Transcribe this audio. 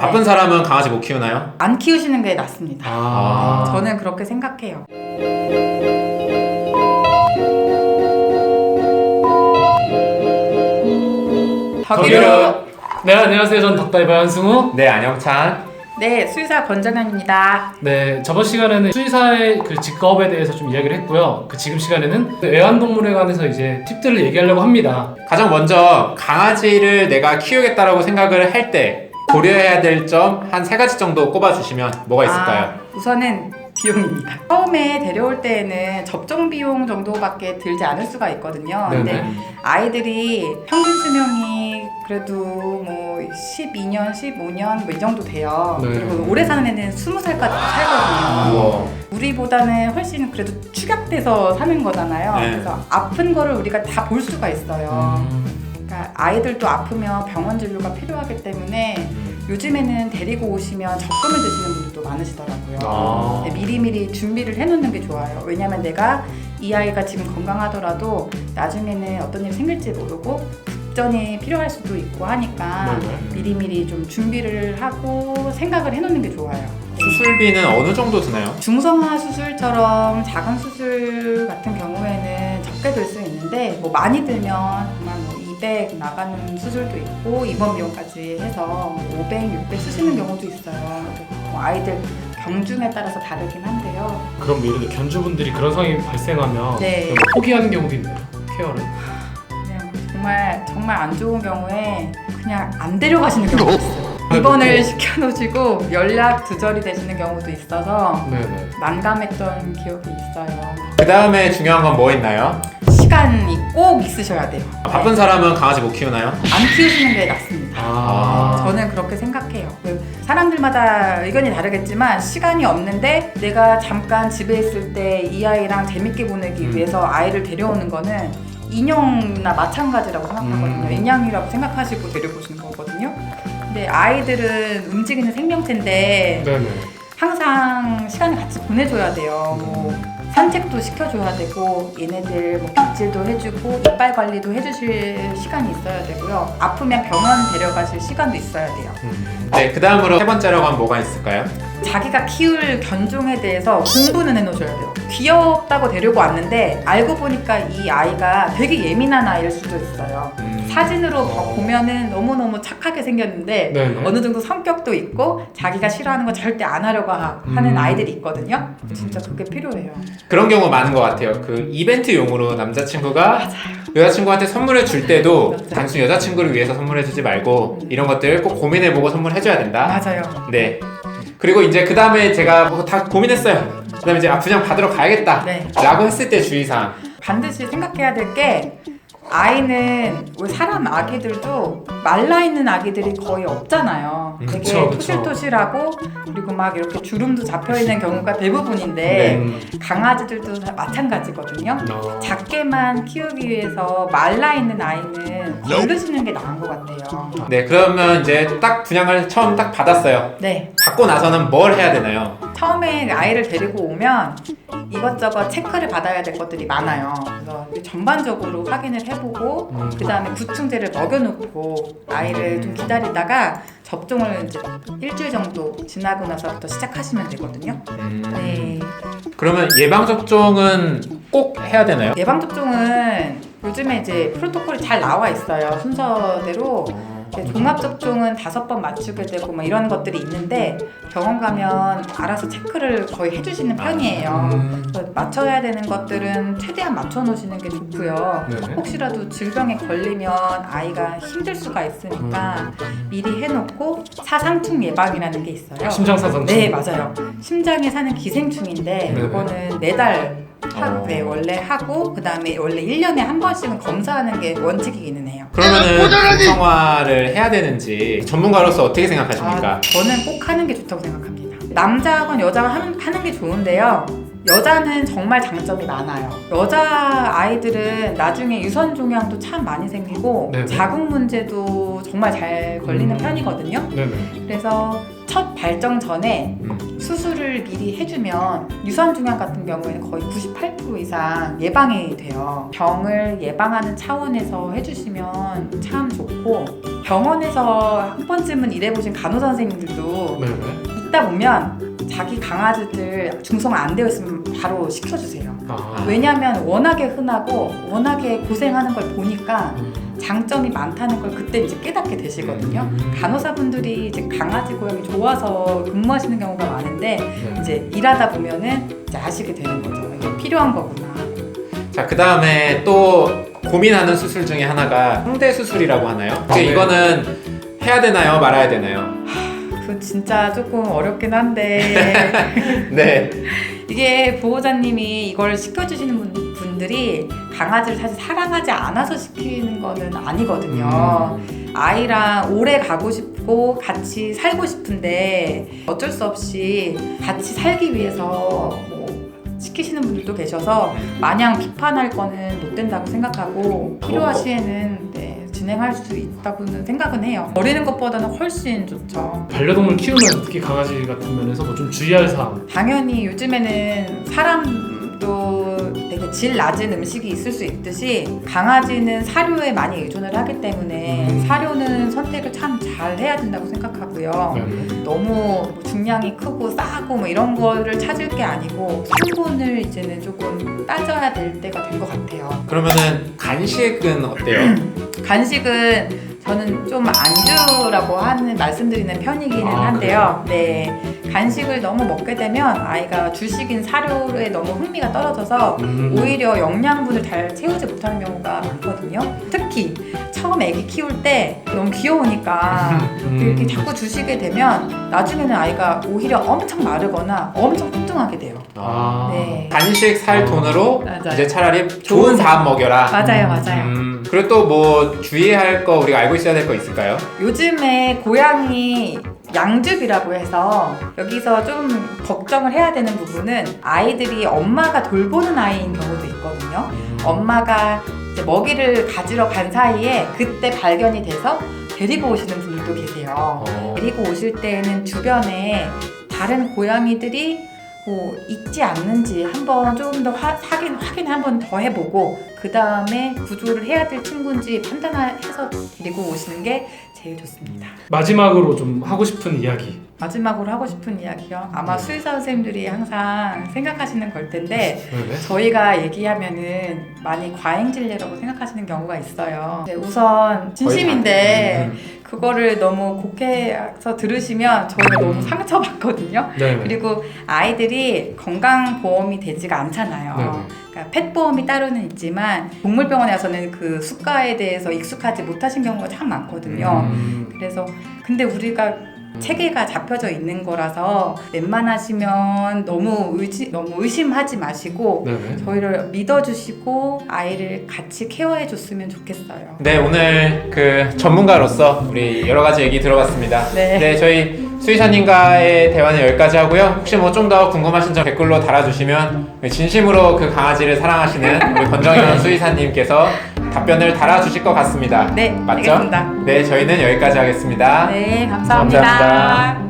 바쁜 사람은 강아지 못 키우나요? 안 키우시는 게 낫습니다. 아. 저는 그렇게 생각해요. 덕이로. 네, 안녕하세요. 전 덕다이버 한승우. 네, 안영찬. 네, 수의사 권정현입니다. 네, 저번 시간에는 수의사의 그 직업에 대해서 좀 이야기를 했고요. 그 지금 시간에는 애완동물에 관해서 이제 팁들을 얘기하려고 합니다. 가장 먼저 강아지를 내가 키우겠다라고 생각을 할 때 고려해야 될 점 한 3가지 정도 꼽아주시면 뭐가 있을까요? 우선은 비용입니다. 처음에 데려올 때에는 접종 비용 정도밖에 들지 않을 수가 있거든요. 근데 아이들이 평균 수명이 그래도 뭐 12년, 15년 뭐 이 정도 돼요. 네. 그리고 오래 사는 애는 20살까지 살거든요. 우와. 우리보다는 훨씬 그래도 축약돼서 사는 거잖아요. 네. 그래서 아픈 거를 우리가 다 볼 수가 있어요. 그러니까 아이들도 아프면 병원 진료가 필요하기 때문에 요즘에는 데리고 오시면 적금을 드시는 분들도 많으시더라고요. 아. 네, 미리미리 준비를 해놓는 게 좋아요. 왜냐면 내가 이 아이가 지금 건강하더라도 나중에는 어떤 일이 생길지 모르고 급전이 필요할 수도 있고 하니까 미리미리 좀 준비를 하고 생각을 해놓는 게 좋아요. 수술비는 어느 정도 드나요? 중성화 수술처럼 작은 수술 같은 경우에는 적게 들 수 있는데 뭐 많이 들면 정말 뭐 200 나가는 수술도 있고 입원 비용까지 해서 500, 600 쓰시는 경우도 있어요. 뭐 아이들 경중에 따라서 다르긴 한데요. 그럼 예를 들어 견주분들이 그런 상황이 발생하면 네. 포기하는 경우도 있나요? 케어를? 그냥 정말 안 좋은 경우에 그냥 안 데려가시는 경우도 있어요. 입원을 시켜놓으시고 연락 두절이 되시는 경우도 있어서 네네. 난감했던 기억이 있어요. 그 다음에 중요한 건 뭐 있나요? 시간이 꼭 있으셔야 돼요. 바쁜 사람은 강아지 못 키우나요? 안 키우시는 게 낫습니다. 아. 저는 그렇게 생각해요. 사람들마다 의견이 다르겠지만 시간이 없는데 내가 잠깐 집에 있을 때 이 아이랑 재밌게 보내기 위해서 아이를 데려오는 거는 인형이나 마찬가지라고 생각하거든요. 인형이라고 생각하시고 데려오시는 거거든요. 근데 아이들은 움직이는 생명체인데 네네. 항상 시간을 같이 보내줘야 돼요. 뭐 산책도 시켜줘야 되고 얘네들 뭐 빗질도 해주고 이빨 관리도 해주실 시간이 있어야 되고요. 아프면 병원 데려가실 시간도 있어야 돼요. 네, 그 다음으로 3번째라고 하면 뭐가 있을까요? 자기가 키울 견종에 대해서 공부는 해놓으셔야 돼요. 귀엽다고 데리고 왔는데 알고 보니까 이 아이가 되게 예민한 아이일 수도 있어요. 사진으로 보면은 너무너무 착하게 생겼는데 네네. 어느 정도 성격도 있고 자기가 싫어하는 거 절대 안 하려고 하는 아이들이 있거든요. 진짜 그게 필요해요. 그런 경우 많은 것 같아요. 그 이벤트용으로 남자친구가 여자친구한테 선물을 줄 때도 맞아요. 단순히 여자친구를 위해서 선물해주지 말고 이런 것들 꼭 고민해보고 선물해줘야 된다. 맞아요. 네. 그리고 이제 그 다음에 제가 뭐 다 고민했어요. 그 다음에 이제 분양 받으러 가야겠다. 네. 라고 했을 때 주의사항. 반드시 생각해야 될 게 아이는 우리 사람 아기들도 말라있는 아기들이 거의 없잖아요. 되게 그쵸. 토실토실하고 그리고 막 이렇게 주름도 잡혀있는 경우가 대부분인데 강아지들도 다 마찬가지거든요. 작게만 키우기 위해서 말라있는 아이는 걸르시는 게 나은 것 같아요. 네, 그러면 이제 딱 분양을 처음 딱 받았어요. 네. 받고 나서는 뭘 해야 되나요? 처음에 아이를 데리고 오면 이것저것 체크를 받아야 될 것들이 많아요. 그래서 전반적으로 확인을 해보고 그 다음에 구충제를 먹여놓고 아이를 좀 기다리다가 접종을 이제 일주일 정도 지나고 나서부터 시작하시면 되거든요. 네. 그러면 예방접종은 꼭 해야 되나요? 예방접종은 요즘에 이제 프로토콜이 잘 나와 있어요. 순서대로. 종합접종은 5번 맞추게 되고 뭐 이런 것들이 있는데 병원 가면 알아서 체크를 거의 해주시는 편이에요. 그래서 맞춰야 되는 것들은 최대한 맞춰놓으시는 게 좋고요. 네네. 혹시라도 질병에 걸리면 아이가 힘들 수가 있으니까 미리 해놓고 사상충 예방이라는 게 있어요. 심장사상충. 네, 맞아요. 심장에 사는 기생충인데 네네. 이거는 매달 네, 원래 하고 그 다음에 원래 1년에 한 번씩은 검사하는 게 원칙이기는 해요. 그러면은 중성화를 해야 되는지 전문가로서 어떻게 생각하십니까? 저는 꼭 하는 게 좋다고 생각합니다. 남자건 여자가 하는 게 좋은데요. 여자는 정말 장점이 많아요. 여자 아이들은 나중에 유선 종양도 참 많이 생기고 네네. 자궁 문제도 정말 잘 걸리는 편이거든요. 네네. 그래서 첫 발정 전에 수술을 미리 해주면 유선 종양 같은 경우에는 거의 98% 이상 예방이 돼요. 병을 예방하는 차원에서 해주시면 참 좋고 병원에서 한 번쯤은 일해보신 간호사 선생님들도 네네. 있다 보면 자기 강아지들 중성 안 되어 있으면 바로 시켜주세요. 아. 왜냐하면 워낙에 흔하고 워낙에 고생하는 걸 보니까 장점이 많다는 걸 그때 이제 깨닫게 되시거든요. 간호사분들이 이제 강아지 고양이 좋아서 근무하시는 경우가 많은데 네. 이제 일하다 보면은 이제 아시게 되는 거죠. 이게 필요한 거구나. 자, 그 다음에 또 고민하는 수술 중에 하나가 홍대 수술이라고 하나요? 네. 이거는 해야 되나요? 말아야 되나요? 그 진짜 조금 어렵긴 한데 네. 이게 보호자님이 이걸 시켜주시는 분들이 강아지를 사실 사랑하지 않아서 시키는 거는 아니거든요. 아이랑 오래 가고 싶고 같이 살고 싶은데 어쩔 수 없이 같이 살기 위해서 뭐 시키시는 분들도 계셔서 마냥 비판할 거는 못 된다고 생각하고 필요한 시에는 네, 진행할 수 있다고는 생각은 해요. 버리는 것보다는 훨씬 좋죠. 반려동물 키우면 특히 강아지 같은 면에서 뭐 좀 주의할 사항. 당연히 요즘에는 사람도 되게 질 낮은 음식이 있을 수 있듯이 강아지는 사료에 많이 의존을 하기 때문에 사료는 선택을 참 잘 해야 된다고 생각하고요. 네. 너무 뭐 중량이 크고 싸고 뭐 이런 거를 찾을 게 아니고 성분을 이제는 조금 따져야 될 때가 된 것 같아요. 그러면은 간식은 어때요? 간식은 저는 좀 안주라고 하는 말씀드리는 편이기는 아, 한데요. 네, 간식을 너무 먹게 되면 아이가 주식인 사료에 너무 흥미가 떨어져서 오히려 영양분을 잘 채우지 못하는 경우가 많거든요. 특히 처음 아기 키울 때 너무 귀여우니까 이렇게 자꾸 주시게 되면 나중에는 아이가 오히려 엄청 마르거나 엄청 뚱뚱하게 돼요. 아. 네. 간식 살 돈으로 맞아요. 이제 차라리 좋은 밥 먹여라. 맞아요, 맞아요. 그리고 또 뭐 주의할 거 우리가 알고 있어야 될 거 있을까요? 요즘에 고양이 양즙이라고 해서 여기서 좀 걱정을 해야 되는 부분은 아이들이 엄마가 돌보는 아이인 경우도 있거든요. 엄마가 이제 먹이를 가지러 간 사이에 그때 발견이 돼서 데리고 오시는 분들도 계세요. 데리고 오실 때는 주변에 다른 고양이들이 뭐 있지 않는지 한번 조금 더 확인 한번 더 해보고 그 다음에 구조를 해야 될 친구인지 판단해서 데리고 오시는 게 제일 좋습니다. 마지막으로 좀 하고 싶은 이야기. 마지막으로 하고 싶은 이야기요. 아마 수의사 선생님들이 항상 생각하시는 걸 텐데 네네. 저희가 얘기하면은 많이 과잉진례라고 생각하시는 경우가 있어요. 네, 우선 진심인데 그거를 너무 곡해서 들으시면 저희가 너무 상처받거든요. 네. 그리고 아이들이 건강보험이 되지가 않잖아요. 네네. 그러니까 펫보험이 따로는 있지만 동물병원에 와서는 그 수가에 대해서 익숙하지 못하신 경우가 참 많거든요. 그래서 근데 우리가 체계가 잡혀져 있는 거라서 웬만하시면 너무 의심하지 마시고 네네. 저희를 믿어주시고 아이를 같이 케어해 줬으면 좋겠어요. 네, 오늘 그 전문가로서 우리 여러 가지 얘기 들어봤습니다. 네. 저희 수의사님과의 대화는 여기까지 하고요. 혹시 뭐 좀 더 궁금하신 점 댓글로 달아주시면 진심으로 그 강아지를 사랑하시는 우리 권정현 수의사님께서 답변을 달아주실 것 같습니다. 네, 맞죠? 알겠습니다. 네, 저희는 여기까지 하겠습니다. 네, 감사합니다. 감사합니다.